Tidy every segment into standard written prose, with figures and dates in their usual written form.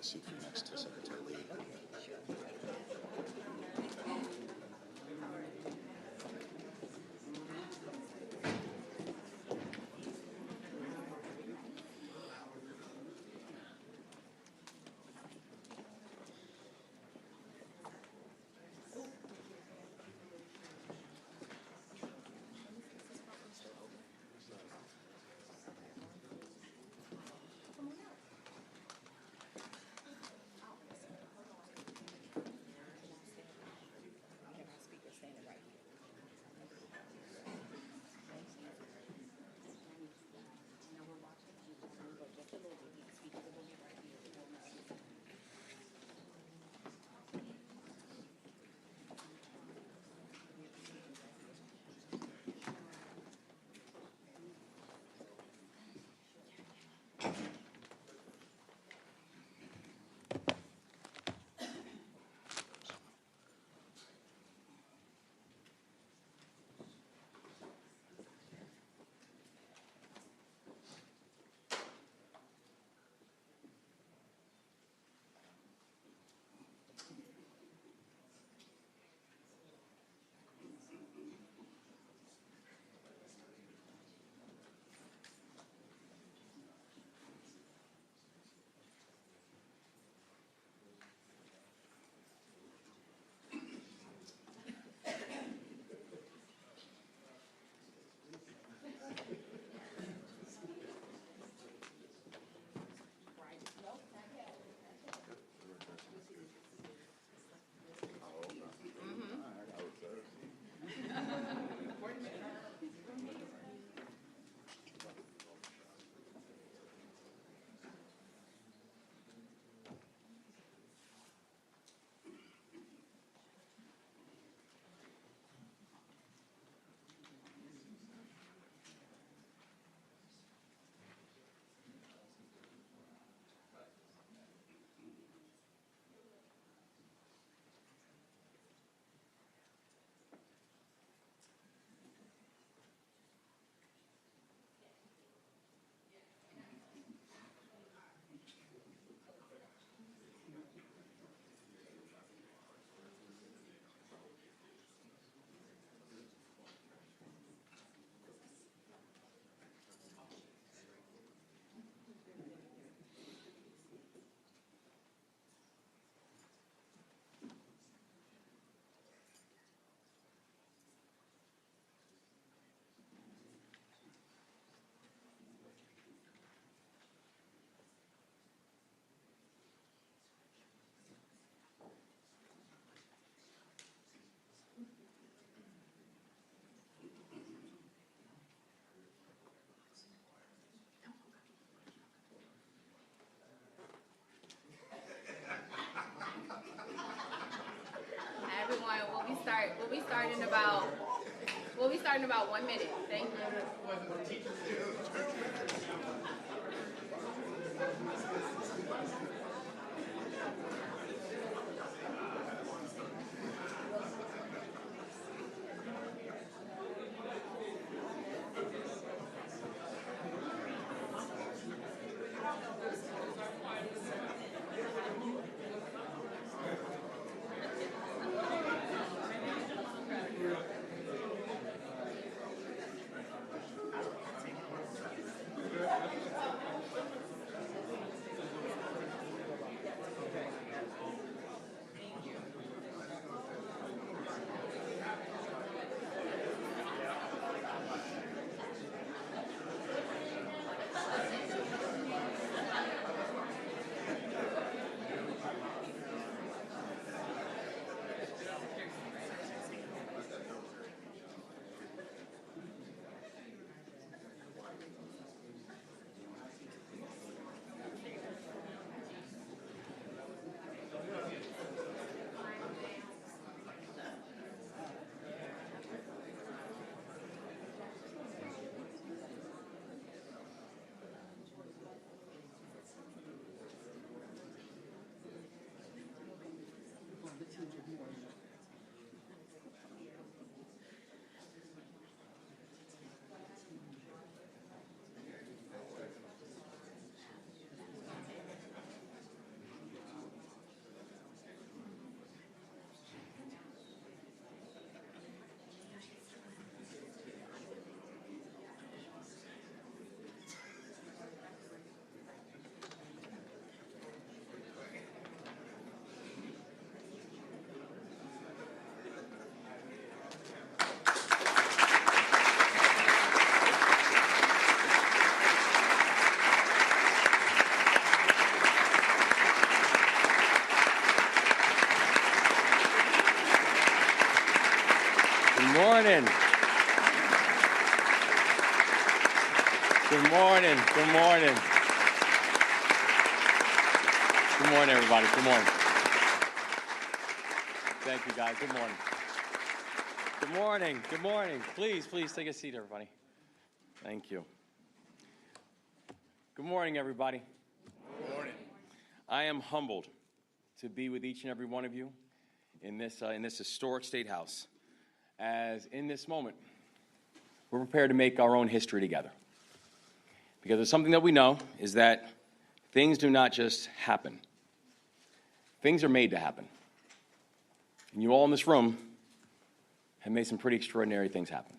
a seat for next to Secretary Lee. We'll be starting in about 1 minute. Thank you. Good morning. Good morning. Good morning. Good morning, everybody. Good morning. Thank you, guys. Good morning. Good morning. Good morning. Please take a seat, everybody. Thank you. Good morning, everybody. Good morning. I am humbled to be with each and every one of you in this historic State House, as in this moment, we're prepared to make our own history together. Because there's something that we know is that things do not just happen. Things are made to happen. And you all in this room have made some pretty extraordinary things happen.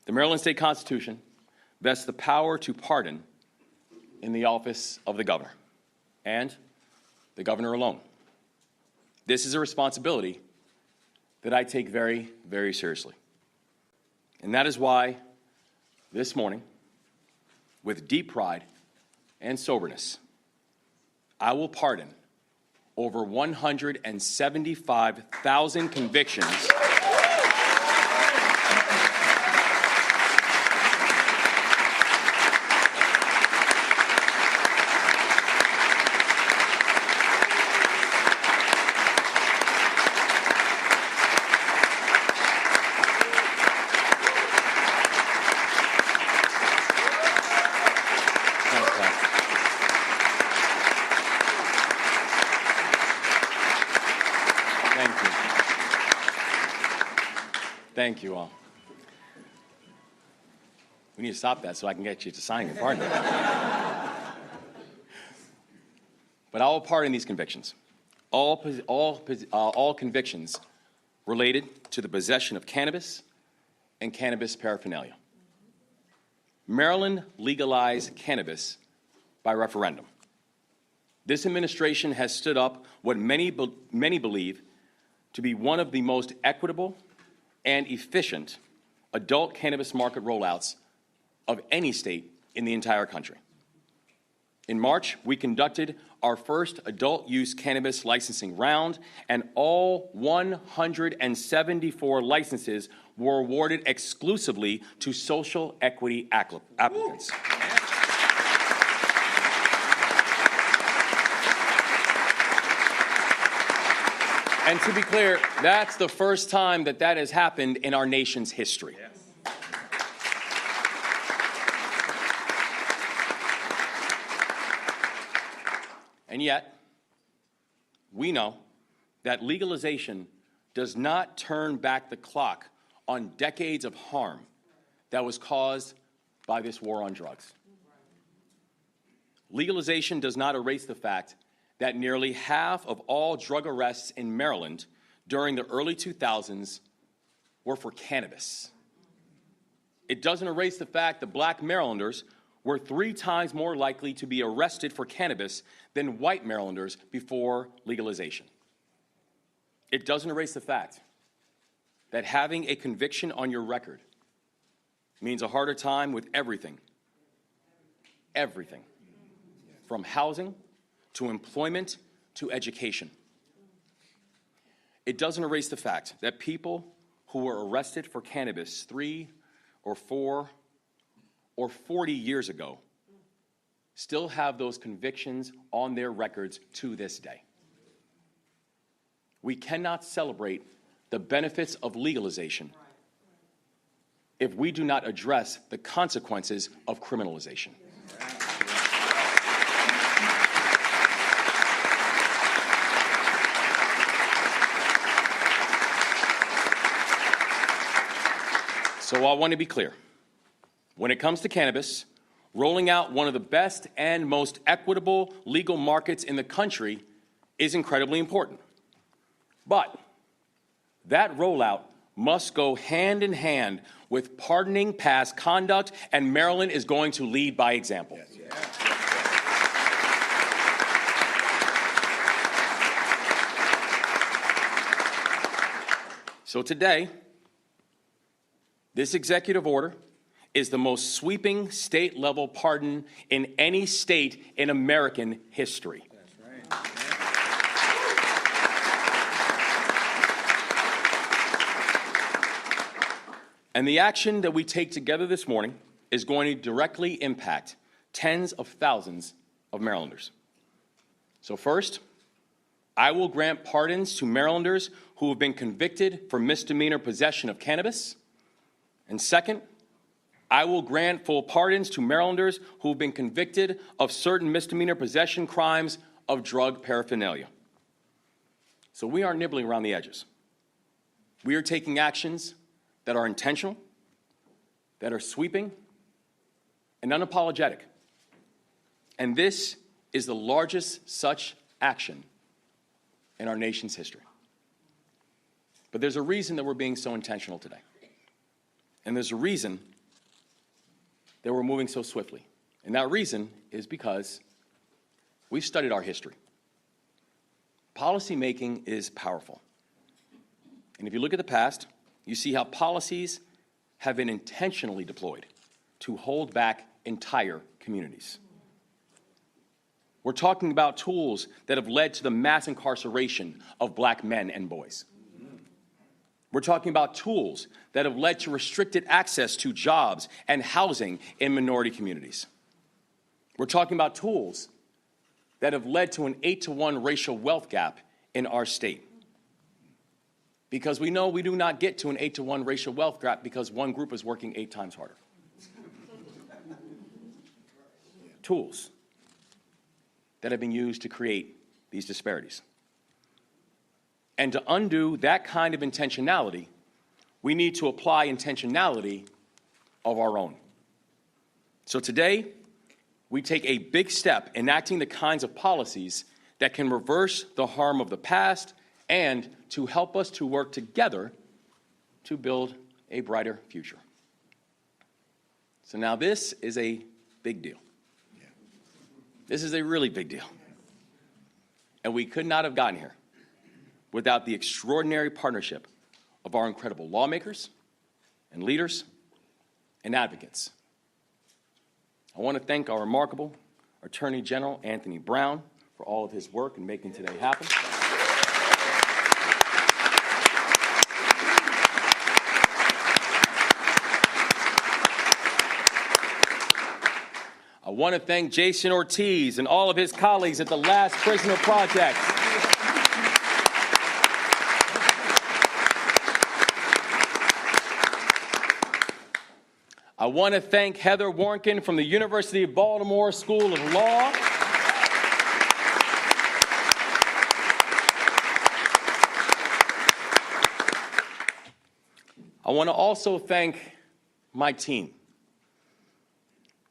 The Maryland State Constitution vests the power to pardon in the office of the governor, and the governor alone. This is a responsibility that I take very, very seriously. And that is why this morning, with deep pride and soberness, I will pardon over 175,000 convictions Thank you all. We need to stop that so I can get you to sign your pardon. But I will pardon these convictions. All convictions related to the possession of cannabis and cannabis paraphernalia. Maryland legalized cannabis by referendum. This administration has stood up what many believe to be one of the most equitable and efficient adult cannabis market rollouts of any state in the entire country. In March, we conducted our first adult use cannabis licensing round, and all 174 licenses were awarded exclusively to social equity applicants. And to be clear, that's the first time that has happened in our nation's history. Yes. And yet, we know that legalization does not turn back the clock on decades of harm that was caused by this war on drugs. Legalization does not erase the fact that nearly half of all drug arrests in Maryland during the early 2000s were for cannabis. It doesn't erase the fact that Black Marylanders were 3 times more likely to be arrested for cannabis than white Marylanders before legalization. It doesn't erase the fact that having a conviction on your record means a harder time with everything, from housing to employment, to education. It doesn't erase the fact that people who were arrested for cannabis 3 or 4 or 40 years ago still have those convictions on their records to this day. We cannot celebrate the benefits of legalization if we do not address the consequences of criminalization. So I want to be clear. When it comes to cannabis, rolling out one of the best and most equitable legal markets in the country is incredibly important. But that rollout must go hand in hand with pardoning past conduct, and Maryland is going to lead by example. Yes, yes. So today, this executive order is the most sweeping state-level pardon in any state in American history. That's right. And the action that we take together this morning is going to directly impact tens of thousands of Marylanders. So first, I will grant pardons to Marylanders who have been convicted for misdemeanor possession of cannabis. And second, I will grant full pardons to Marylanders who have been convicted of certain misdemeanor possession crimes of drug paraphernalia. So we aren't nibbling around the edges. We are taking actions that are intentional, that are sweeping, and unapologetic. And this is the largest such action in our nation's history. But there's a reason that we're being so intentional today. And there's a reason that we're moving so swiftly. And that reason is because we've studied our history. Policymaking is powerful. And if you look at the past, you see how policies have been intentionally deployed to hold back entire communities. We're talking about tools that have led to the mass incarceration of black men and boys. We're talking about tools that have led to restricted access to jobs and housing in minority communities. We're talking about tools that have led to an 8-to-1 racial wealth gap in our state. Because we know we do not get to an 8-to-1 racial wealth gap because one group is working 8 times harder. Tools that have been used to create these disparities. And to undo that kind of intentionality, we need to apply intentionality of our own. So today, we take a big step enacting the kinds of policies that can reverse the harm of the past and to help us to work together to build a brighter future. So now this is a big deal. This is a really big deal. And we could not have gotten here without the extraordinary partnership of our incredible lawmakers and leaders and advocates. I want to thank our remarkable Attorney General Anthony Brown for all of his work in making today happen. I want to thank Jason Ortiz and all of his colleagues at the Last Prisoner Project. I want to thank Heather Warnken from the University of Baltimore School of Law. I want to also thank my team,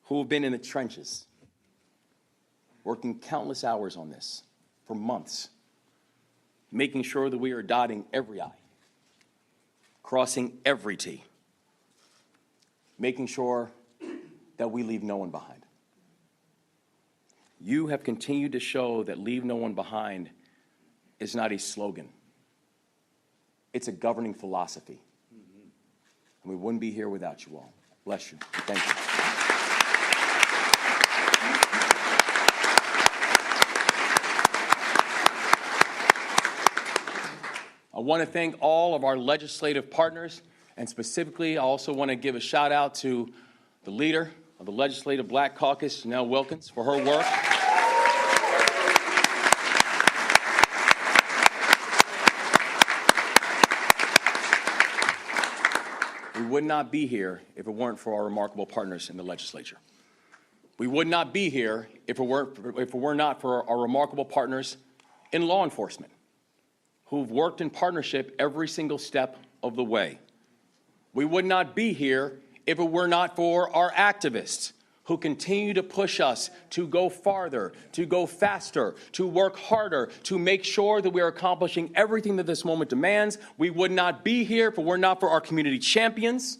who have been in the trenches, working countless hours on this for months, making sure that we are dotting every I, crossing every T, making sure that we leave no one behind. You have continued to show that leave no one behind is not a slogan. It's a governing philosophy. And we wouldn't be here without you all. Bless you. Thank you. I want to thank all of our legislative partners, and specifically, I also want to give a shout out to the leader of the Legislative Black Caucus, Janelle Wilkins, for her work. We would not be here if it weren't for our remarkable partners in the legislature. We would not be here if it were not for our remarkable partners in law enforcement, who've worked in partnership every single step of the way. We would not be here if it were not for our activists, who continue to push us to go farther, to go faster, to work harder, to make sure that we are accomplishing everything that this moment demands. We would not be here if it were not for our community champions,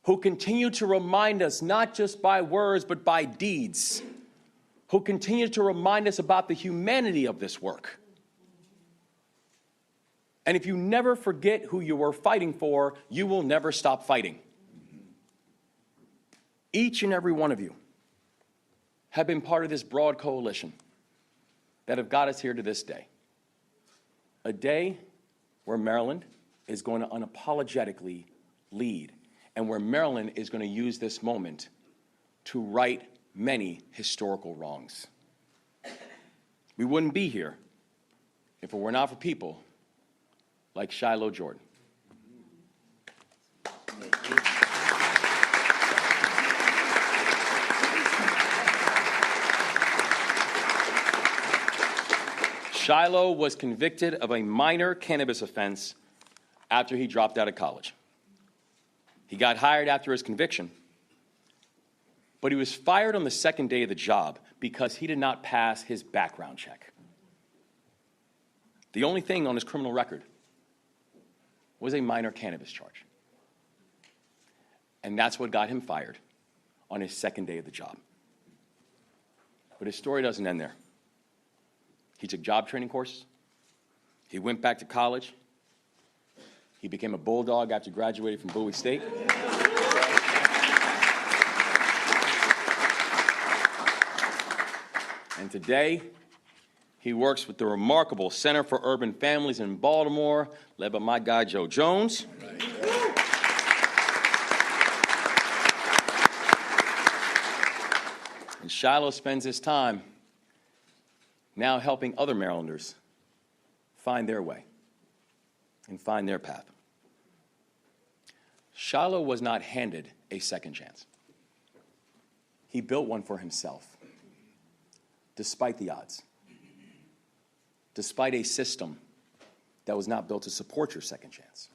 who continue to remind us, not just by words, but by deeds, who continue to remind us about the humanity of this work. And if you never forget who you were fighting for, you will never stop fighting. Each and every one of you have been part of this broad coalition that have got us here to this day. A day where Maryland is going to unapologetically lead, and where Maryland is going to use this moment to right many historical wrongs. We wouldn't be here if it were not for people like Shiloh Jordan. Shiloh was convicted of a minor cannabis offense after he dropped out of college. He got hired after his conviction, but he was fired on the second day of the job because he did not pass his background check. The only thing on his criminal record was a minor cannabis charge. And that's what got him fired on his second day of the job. But his story doesn't end there. He took job training courses. He went back to college. He became a bulldog after graduating from Bowie State. And today, he works with the remarkable Center for Urban Families in Baltimore, led by my guy, Joe Jones. And Shiloh spends his time now helping other Marylanders find their way and find their path. Shiloh was not handed a second chance. He built one for himself, despite the odds, despite a system that was not built to support your second chance.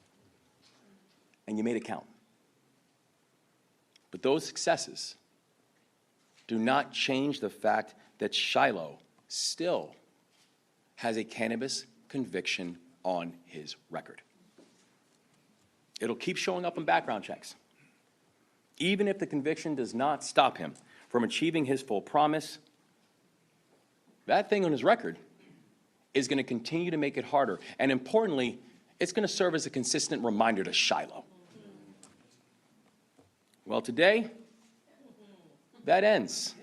And you made it count. But those successes do not change the fact that Shiloh still has a cannabis conviction on his record. It'll keep showing up in background checks, even if the conviction does not stop him from achieving his full promise. That thing on his record is going to continue to make it harder. And importantly, it's going to serve as a consistent reminder to Shiloh. Well, today, that ends.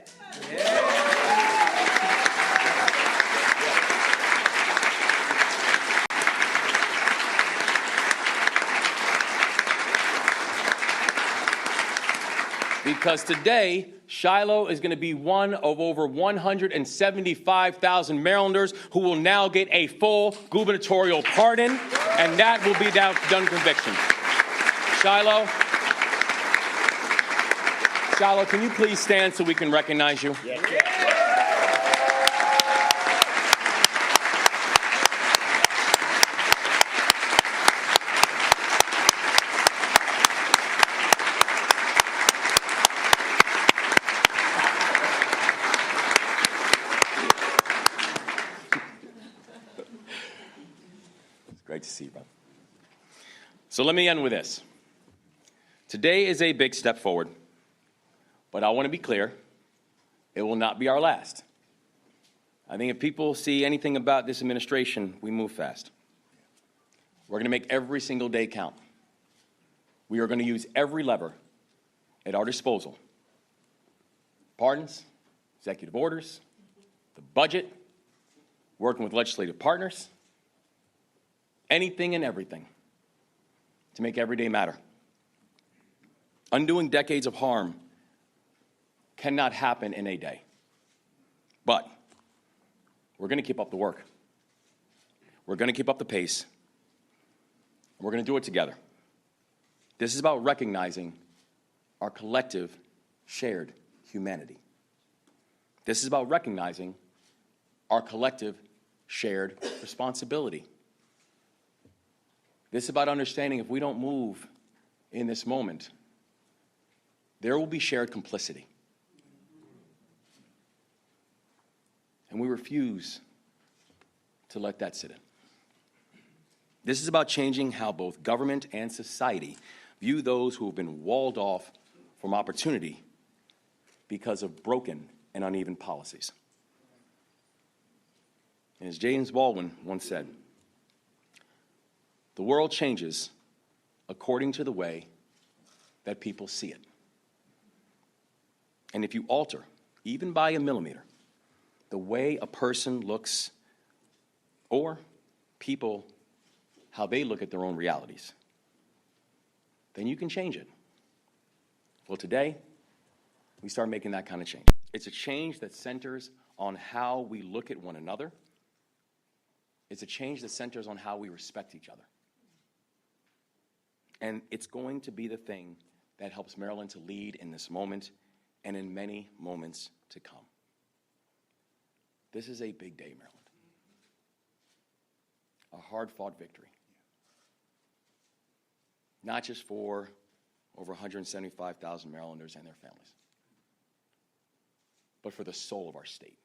Because today, Shiloh is going to be one of over 175,000 Marylanders who will now get a full gubernatorial pardon, and that will be that done conviction. Shiloh, can you please stand so we can recognize you? Yes. Great to see you, brother. So let me end with this. Today is a big step forward, but I want to be clear, it will not be our last. I think if people see anything about this administration, we move fast. We're going to make every single day count. We are going to use every lever at our disposal. Pardons, executive orders, the budget, working with legislative partners, anything and everything to make every day matter. Undoing decades of harm cannot happen in a day. But we're going to keep up the work. We're going to keep up the pace. And we're going to do it together. This is about recognizing our collective shared humanity. This is about recognizing our collective shared responsibility. This is about understanding if we don't move in this moment, there will be shared complicity. And we refuse to let that sit in. This is about changing how both government and society view those who have been walled off from opportunity because of broken and uneven policies. And as James Baldwin once said, the world changes according to the way that people see it. And if you alter, even by a millimeter, the way a person looks, or people, how they look at their own realities, then you can change it. Well, today, we start making that kind of change. It's a change that centers on how we look at one another. It's a change that centers on how we respect each other. And it's going to be the thing that helps Maryland to lead in this moment and in many moments to come. This is a big day, Maryland. A hard-fought victory. Not just for over 175,000 Marylanders and their families, but for the soul of our state.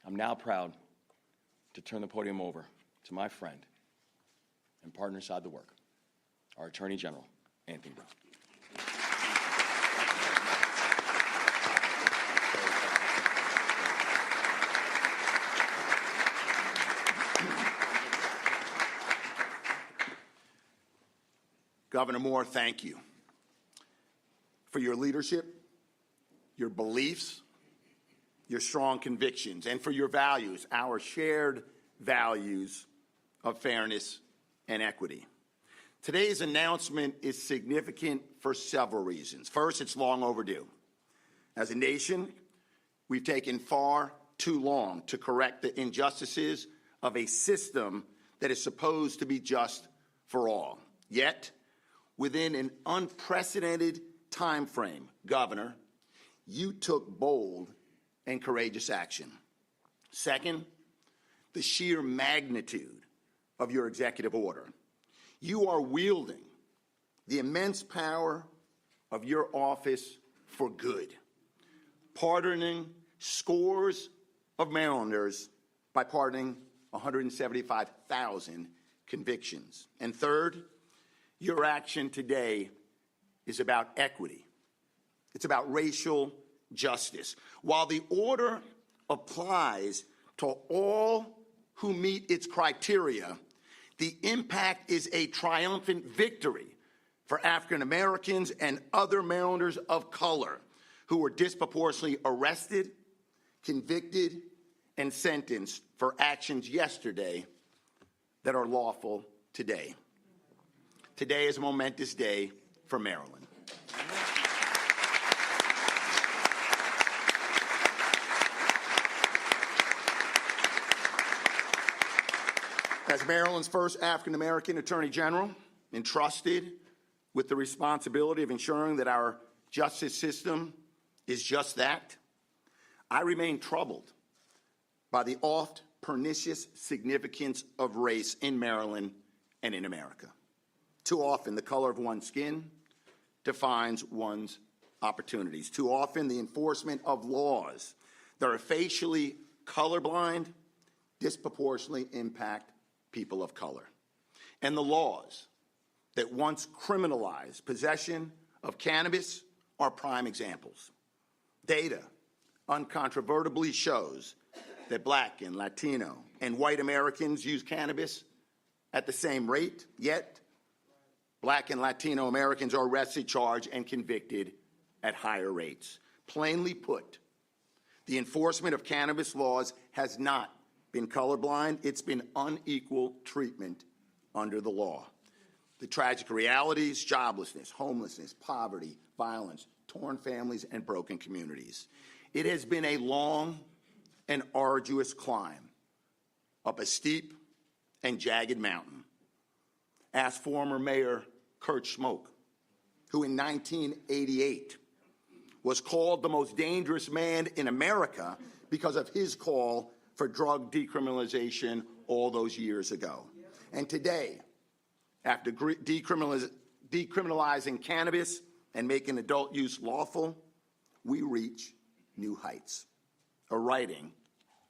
I'm now proud to turn the podium over to my friend and partner inside the work, our Attorney General, Anthony Brown. Governor Moore, thank you for your leadership, your beliefs, your strong convictions, and for your values, our shared values of fairness and equity. Today's announcement is significant for several reasons. First, it's long overdue. As a nation, we've taken far too long to correct the injustices of a system that is supposed to be just for all. Yet, within an unprecedented time frame, Governor, you took bold and courageous action. Second, the sheer magnitude of your executive order. You are wielding the immense power of your office for good, pardoning scores of Marylanders by pardoning 175,000 convictions. And third, your action today is about equity. It's about racial justice. While the order applies to all who meet its criteria, the impact is a triumphant victory for African Americans and other Marylanders of color who were disproportionately arrested, convicted, and sentenced for actions yesterday that are lawful today. Today is a momentous day for Maryland. As Maryland's first African-American Attorney General, entrusted with the responsibility of ensuring that our justice system is just that, I remain troubled by the oft pernicious significance of race in Maryland and in America. Too often, the color of one's skin defines one's opportunities. Too often, the enforcement of laws that are facially colorblind disproportionately impact people of color. And the laws that once criminalized possession of cannabis are prime examples. Data uncontrovertibly shows that Black and Latino and white Americans use cannabis at the same rate, yet Black and Latino Americans are arrested, charged, and convicted at higher rates. Plainly put, the enforcement of cannabis laws has not been colorblind. It's been unequal treatment under the law. The tragic realities: joblessness, homelessness, poverty, violence, torn families, and broken communities. It has been a long and arduous climb up a steep and jagged mountain. Ask former Mayor Kurt Schmoke, who in 1988 was called the most dangerous man in America because of his call for drug decriminalization all those years ago. And today, after decriminalizing cannabis and making adult use lawful, we reach new heights, a righting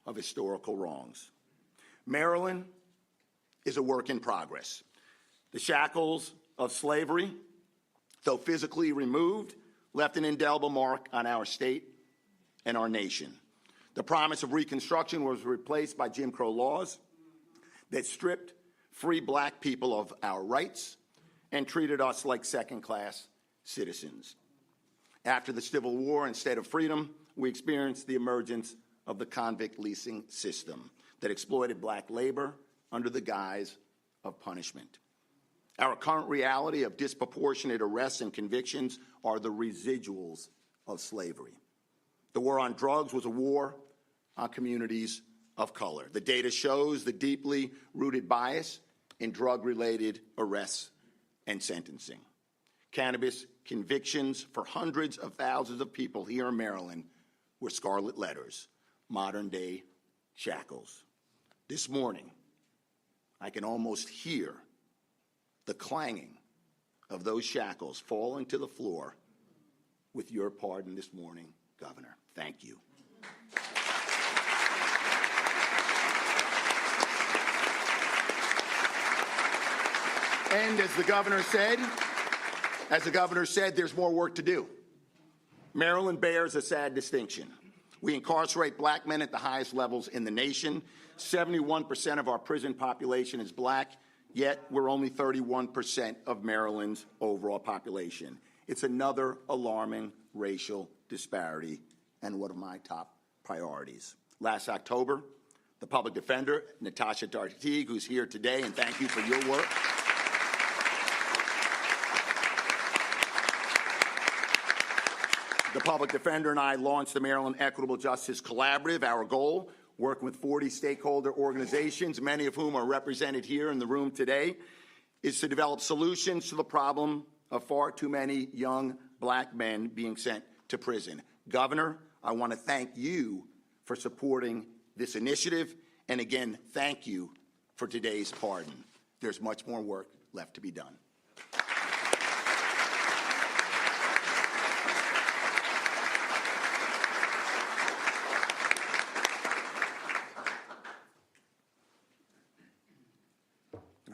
of historical wrongs. Maryland is a work in progress. The shackles of slavery, though physically removed, left an indelible mark on our state and our nation. The promise of Reconstruction was replaced by Jim Crow laws that stripped free Black people of our rights and treated us like second-class citizens. After the Civil War, instead of freedom, we experienced the emergence of the convict leasing system that exploited Black labor under the guise of punishment. Our current reality of disproportionate arrests and convictions are the residuals of slavery. The war on drugs was a war on communities of color. The data shows the deeply rooted bias in drug-related arrests and sentencing. Cannabis convictions for hundreds of thousands of people here in Maryland were scarlet letters, modern-day shackles. This morning, I can almost hear the clanging of those shackles falling to the floor with your pardon this morning, Governor. Thank you. And as the governor said, there's more work to do. Maryland bears a sad distinction. We incarcerate black men at the highest levels in the nation. 71% of our prison population is black, yet we're only 31% of Maryland's overall population. It's another alarming racial disparity and one of my top priorities. Last October, the public defender, Natasha Darteague, who's here today, and thank you for your work. The public defender and I launched the Maryland Equitable Justice Collaborative. Our goal, working with 40 stakeholder organizations, many of whom are represented here in the room today, is to develop solutions to the problem of far too many young black men being sent to prison. Governor, I want to thank you for supporting this initiative, and again, thank you for today's pardon. There's much more work left to be done.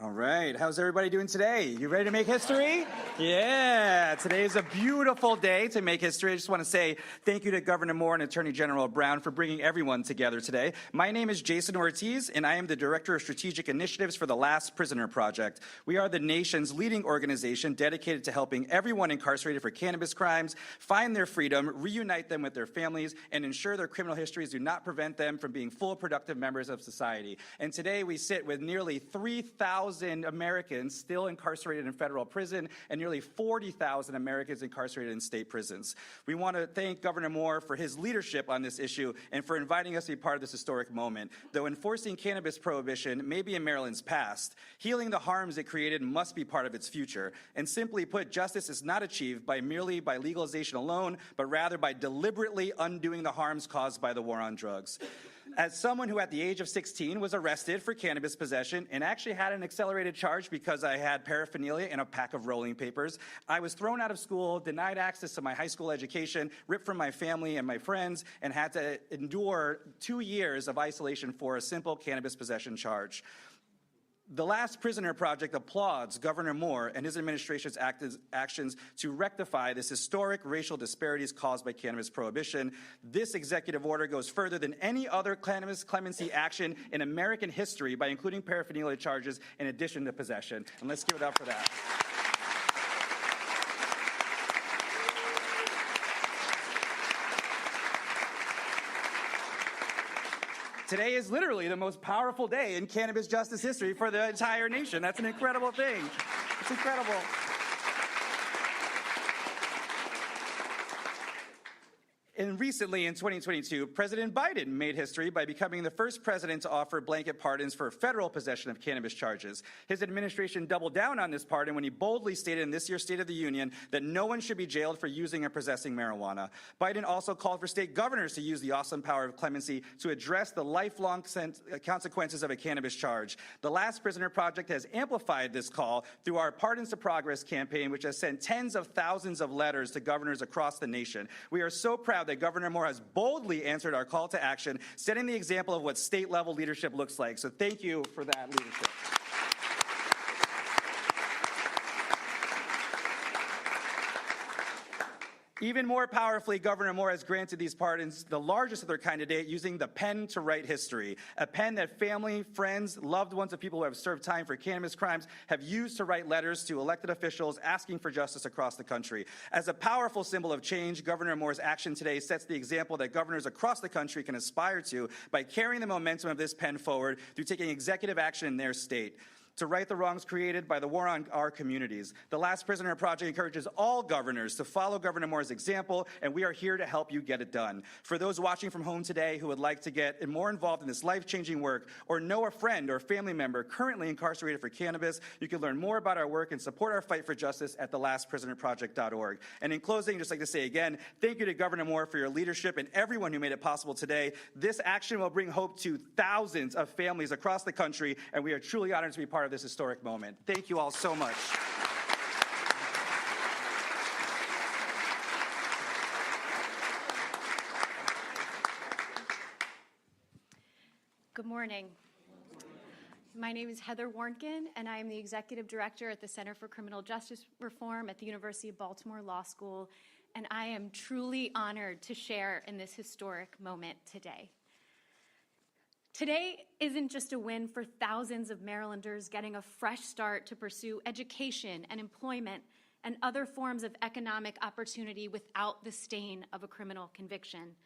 All right, how's everybody doing today? You ready to make history? Yeah, today is a beautiful day to make history. I just want to say thank you to Governor Moore and Attorney General Brown for bringing everyone together today. My name is Jason Ortiz, and I am the Director of Strategic Initiatives for the Last Prisoner Project. We are the nation's leading organization dedicated to helping everyone incarcerated for cannabis crimes find their freedom, reunite them with their families, and ensure their criminal histories do not prevent them from being full, productive members of society. And today we sit with nearly 3,000 Americans still incarcerated in federal prison and nearly 40,000 Americans incarcerated in state prisons. We want to thank Governor Moore for his leadership on this issue and for inviting us to be part of this historic moment. Though enforcing cannabis prohibition may be in Maryland's past, healing the harms it created must be part of its future. And simply put, justice is not achieved merely by legalization alone, but rather by deliberately undoing the harms caused by the war on drugs. As someone who at the age of 16 was arrested for cannabis possession and actually had an accelerated charge because I had paraphernalia and a pack of rolling papers, I was thrown out of school, denied access to my high school education, ripped from my family and my friends, and had to endure 2 years of isolation for a simple cannabis possession charge. The Last Prisoner Project applauds Governor Moore and his administration's actions to rectify this historic racial disparities caused by cannabis prohibition. This executive order goes further than any other cannabis clemency action in American history by including paraphernalia charges in addition to possession. And let's give it up for that. Today is literally the most powerful day in cannabis justice history for the entire nation. That's an incredible thing. It's incredible. And recently, in 2022, President Biden made history by becoming the first president to offer blanket pardons for federal possession of cannabis charges. His administration doubled down on this pardon when he boldly stated in this year's State of the Union that no one should be jailed for using or possessing marijuana. Biden also called for state governors to use the awesome power of clemency to address the lifelong consequences of a cannabis charge. The Last Prisoner Project has amplified this call through our Pardons to Progress campaign, which has sent tens of thousands of letters to governors across the nation. We are so proud that Governor Moore has boldly answered our call to action, setting the example of what state-level leadership looks like. So thank you for that leadership. Even more powerfully, Governor Moore has granted these pardons, the largest of their kind to date, using the pen to write history, a pen that family, friends, loved ones of people who have served time for cannabis crimes have used to write letters to elected officials asking for justice across the country. As a powerful symbol of change, Governor Moore's action today sets the example that governors across the country can aspire to by carrying the momentum of this pen forward through taking executive action in their state. to right the wrongs created by the war on our communities. The Last Prisoner Project encourages all governors to follow Governor Moore's example, and we are here to help you get it done. For those watching from home today who would like to get more involved in this life-changing work or know a friend or family member currently incarcerated for cannabis, you can learn more about our work and support our fight for justice at thelastprisonerproject.org. And in closing, I'd just like to say again, thank you to Governor Moore for your leadership and everyone who made it possible today. This action will bring hope to thousands of families across the country, and we are truly honored to be part of this historic moment. Thank you all so much. Good morning. My name is Heather Warnken, and I am the Executive Director at the Center for Criminal Justice Reform at the University of Baltimore Law School, and I am truly honored to share in this historic moment today. Today isn't just a win for thousands of Marylanders getting a fresh start to pursue education and employment and other forms of economic opportunity without the stain of a criminal conviction.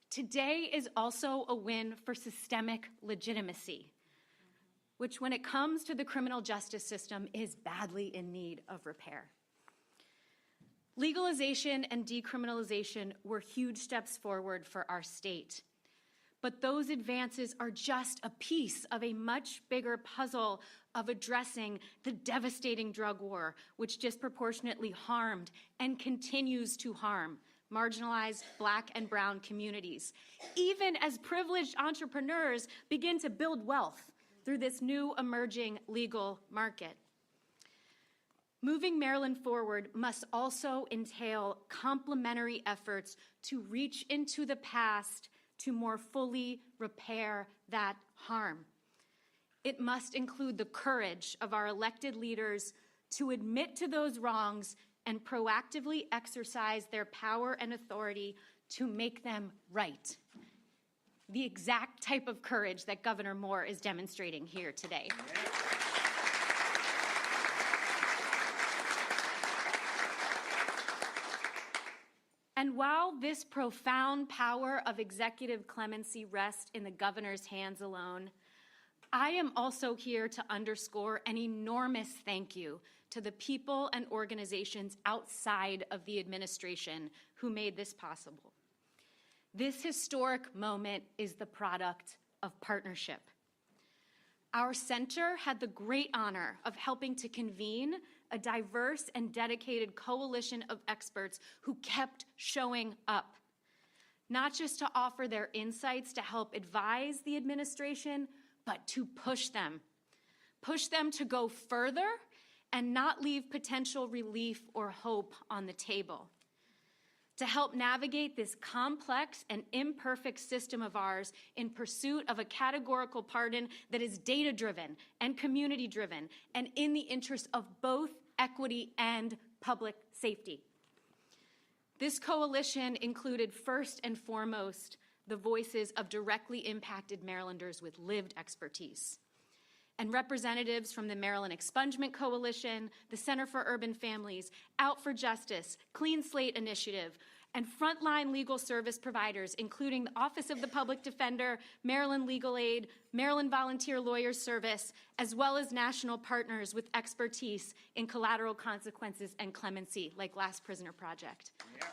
Today is also a win for systemic legitimacy, which when it comes to the criminal justice system is badly in need of repair. Legalization and decriminalization were huge steps forward for our state. But those advances are just a piece of a much bigger puzzle of addressing the devastating drug war, which disproportionately harmed and continues to harm marginalized Black and brown communities, even as privileged entrepreneurs begin to build wealth through this new emerging legal market. Moving Maryland forward must also entail complementary efforts to reach into the past to more fully repair that harm. It must include the courage of our elected leaders to admit to those wrongs and proactively exercise their power and authority to make them right. The exact type of courage that Governor Moore is demonstrating here today. And while this profound power of executive clemency rests in the governor's hands alone, I am also here to underscore an enormous thank you to the people and organizations outside of the administration who made this possible. This historic moment is the product of partnership. Our center had the great honor of helping to convene a diverse and dedicated coalition of experts who kept showing up, not just to offer their insights to help advise the administration, but to push them to go further and not leave potential relief or hope on the table. To help navigate this complex and imperfect system of ours in pursuit of a categorical pardon that is data-driven and community-driven and in the interest of both equity and public safety. This coalition included first and foremost the voices of directly impacted Marylanders with lived expertise, and representatives from the Maryland Expungement Coalition, the Center for Urban Families, Out for Justice, Clean Slate Initiative, and frontline legal service providers, including the Office of the Public Defender, Maryland Legal Aid, Maryland Volunteer Lawyers Service, as well as national partners with expertise in collateral consequences and clemency, like Last Prisoner Project. Yeah.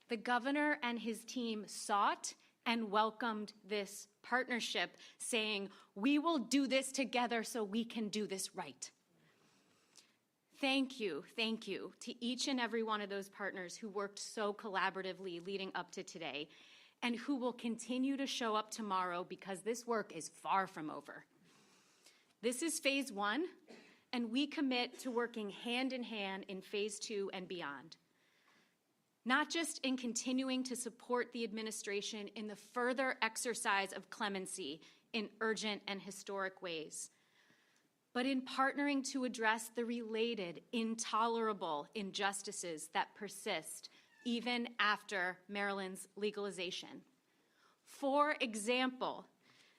The governor and his team sought and welcomed this partnership, saying, we will do this together so we can do this right. Thank you to each and every one of those partners who worked so collaboratively leading up to today and who will continue to show up tomorrow, because this work is far from over. This is phase 1, and we commit to working hand in hand in phase 2 and beyond. Not just in continuing to support the administration in the further exercise of clemency in urgent and historic ways, but in partnering to address the related, intolerable injustices that persist even after Maryland's legalization. For example,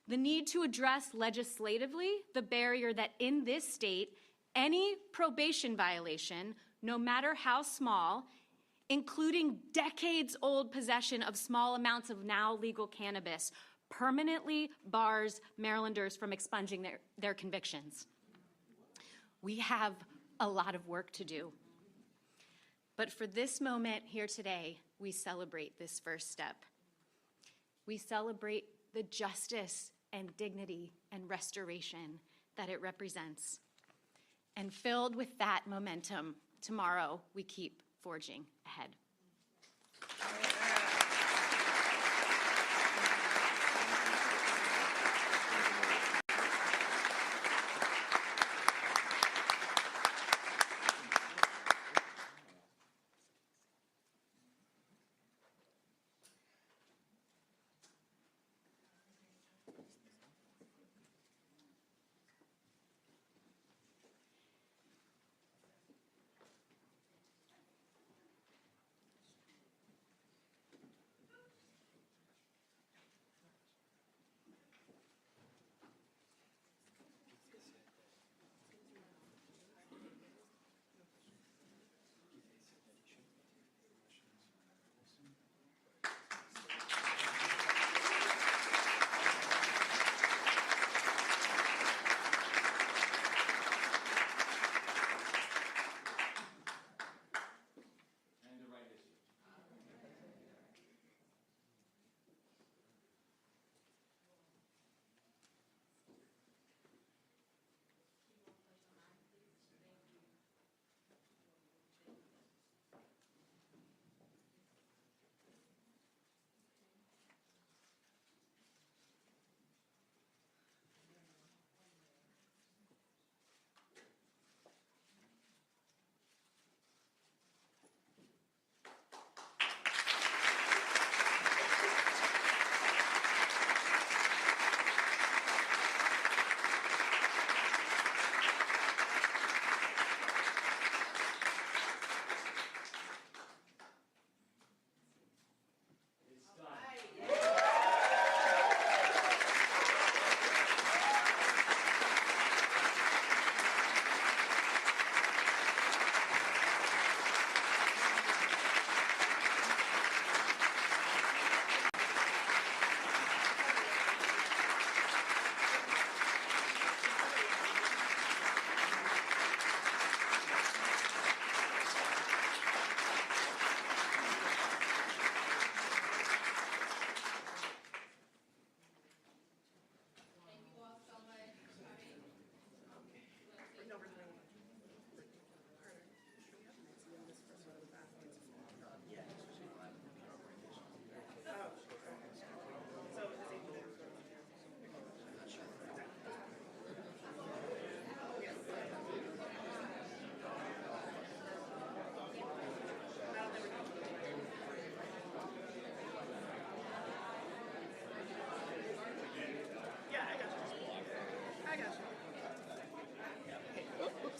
the need to address legislatively the barrier that in this state, any probation violation, no matter how small, including decades-old possession of small amounts of now legal cannabis, permanently bars Marylanders from expunging their convictions. We have a lot of work to do. But for this moment here today, we celebrate this first step. We celebrate the justice and dignity and restoration that it represents. And filled with that momentum, tomorrow we keep forging ahead.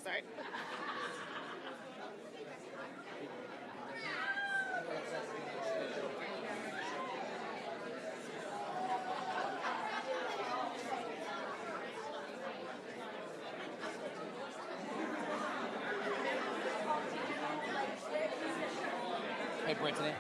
Sorry. Hey, Brittany.